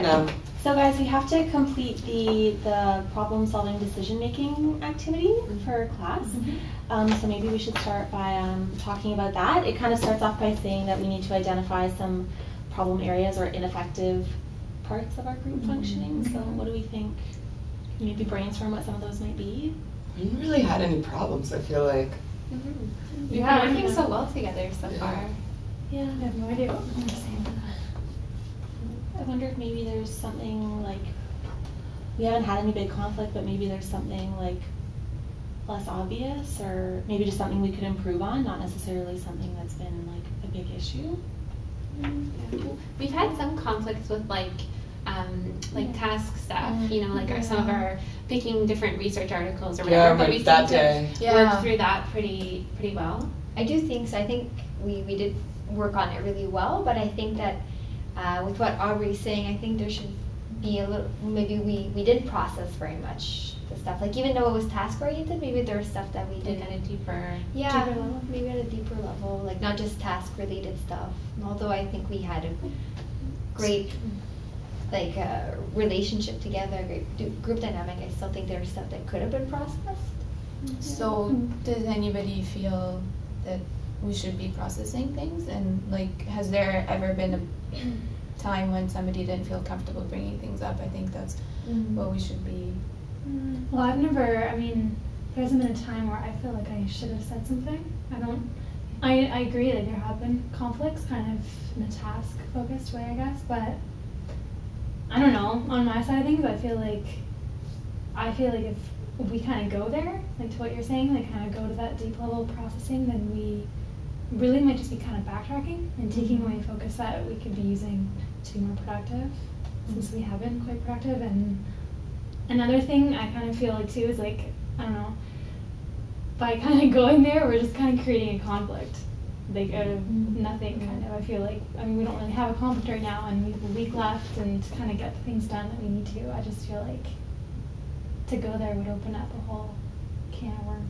No. So guys, we have to complete the problem-solving decision-making activity for class. So maybe we should start by talking about that. It kind of starts off by saying that we need to identify some problem areas or ineffective parts of our group functioning. So what do we think? Maybe brainstorm what some of those might be. We haven't really had any problems, I feel like. We've been working so well together so far. Yeah. I have no idea what I'm saying. I wonder if maybe there's something like, we haven't had any big conflict, but maybe there's something like less obvious, or maybe just something we could improve on, not necessarily something that's been like a big issue. We've had some conflicts with like task stuff, you know, like some of our picking different research articles or whatever, but we seem to work through that pretty well. I do think so. I think we did work on it really well, but I think that with what Aubrey's saying, I think there should be a little, maybe we didn't process very much the stuff. Like even though it was task oriented, maybe there was stuff that we did at a deeper level. Maybe at a deeper level, like not just task related stuff. And although I think we had a great relationship together, great group dynamic, I still think there's stuff that could have been processed. So does anybody feel that we should be processing things, and like has there ever been a time when somebody didn't feel comfortable bringing things up? I think that's what we should be. Well, I mean, there hasn't been a time where I feel like I should have said something. I agree that there have been conflicts kind of in a task focused way, I guess, but I don't know, on my side of things, I feel like if we kind of go there, like to what you're saying, like kind of go to that deep level of processing, then we really might just be kind of backtracking and taking away focus that we could be using to be more productive, since we have been quite productive. And another thing I kind of feel like too is like, I don't know, by kind of going there, we're just kind of creating a conflict, like out of nothing kind of. I feel like, I mean, we don't really have a conflict right now, and we have a week left, and to kind of get the things done that we need to, I just feel like to go there would open up a whole can of worms.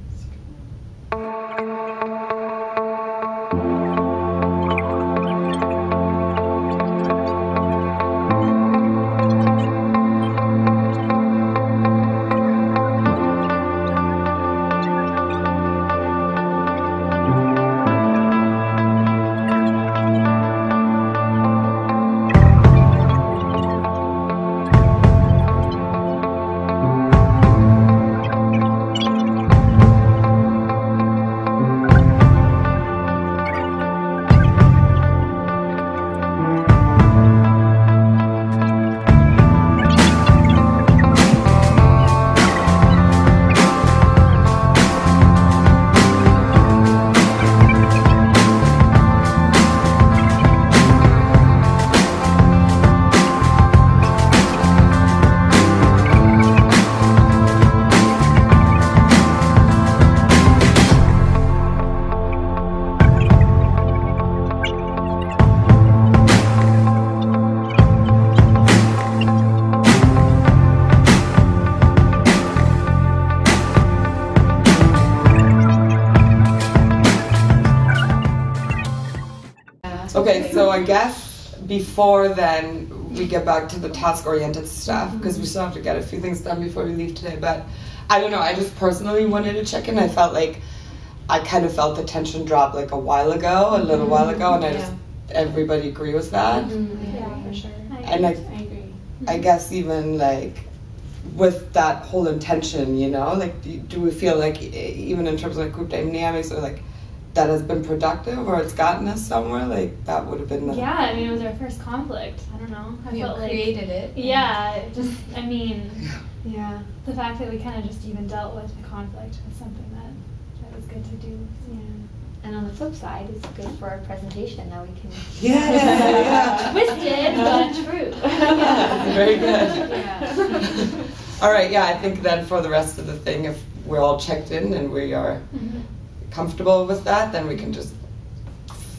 Okay, so I guess before then we get back to the task-oriented stuff, because we still have to get a few things done before we leave today. But I don't know, I just personally wanted to check in. I felt like I kind of felt the tension drop like a little while ago, and I just, everybody agree with that? Yeah, for sure. And I agree. I guess even like with that whole intention, you know, like do we feel like even in terms of like group dynamics, or like that has been productive, or it's gotten us somewhere? Like that would have been the... Yeah, I mean, it was our first conflict. I don't know. I felt like created it. Yeah, it just, I mean, Yeah. the fact that we kind of just even dealt with the conflict was something that was good to do. Yeah. And on the flip side, it's good for our presentation. Now we can Yeah. Twisted, but true. Yeah. Very good. Yeah. All right, yeah, I think then for the rest of the thing, if we're all checked in and we are comfortable with that, then we can just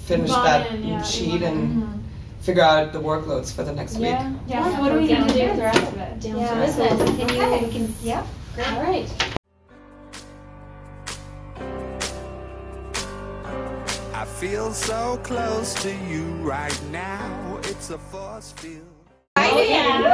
finish that sheet and figure out the workloads for the next week. Yeah. So what do we need to do with the rest of it? Down to business. We can, yep. Great. All right. I feel so close to you right now. It's a force field. Hi idea.